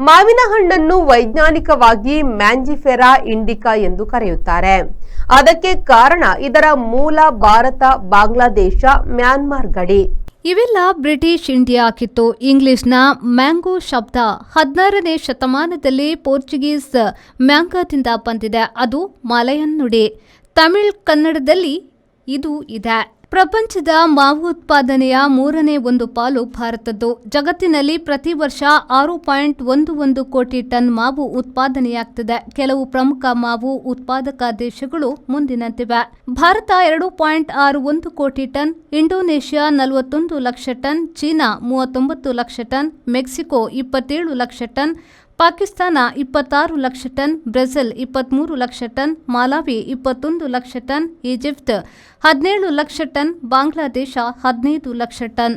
ಮಾವಿನ ಹಣ್ಣನ್ನು ವೈಜ್ಞಾನಿಕವಾಗಿ ಮ್ಯಾಂಜಿಫೆರಾ ಇಂಡಿಕಾ ಎಂದು ಕರೆಯುತ್ತಾರೆ. ಅದಕ್ಕೆ ಕಾರಣ ಇದರ ಮೂಲ ಭಾರತ, ಬಾಂಗ್ಲಾದೇಶ, ಮ್ಯಾನ್ಮಾರ್ ಗಡಿ. ಇವೆಲ್ಲ ಬ್ರಿಟಿಷ್ ಇಂಡಿಯಾಕ್ಕಿತ್ತು. ಇಂಗ್ಲಿಷ್ನ ಮ್ಯಾಂಗೋ ಶಬ್ದ 16ನೇ ಶತಮಾನದಲ್ಲಿ ಪೋರ್ಚುಗೀಸ್ ಮ್ಯಾಂಗಾದಿಂದ ಬಂದಿದೆ. ಅದು ಮಲಯನ್ ನುಡಿ. ತಮಿಳ್ ಕನ್ನಡದಲ್ಲಿ ಇದು ಇದೆ. ಪ್ರಪಂಚದ ಮಾವು ಉತ್ಪಾದನೆಯ 3ನೇ ಒಂದು ಪಾಲು ಭಾರತದ್ದು. ಜಗತ್ತಿನಲ್ಲಿ ಪ್ರತಿ ವರ್ಷ 6.11 ಕೋಟಿ ಟನ್ ಮಾವು ಉತ್ಪಾದನೆಯಾಗ್ತಿದೆ. ಕೆಲವು ಪ್ರಮುಖ ಮಾವು ಉತ್ಪಾದಕ ದೇಶಗಳು ಮುಂದಿನಂತಿವೆ. Bharat 2.61 crore ton, Indonesia 41 lakh ton, China 39 lakh ton, Mexico 27 lakh ton, Pakistan 26 lakh ton, Brazil 23 lakh ton, Malawi 21 lakh ton, Egypt 17 lakh ton, Bangladesh 15 lakh ton.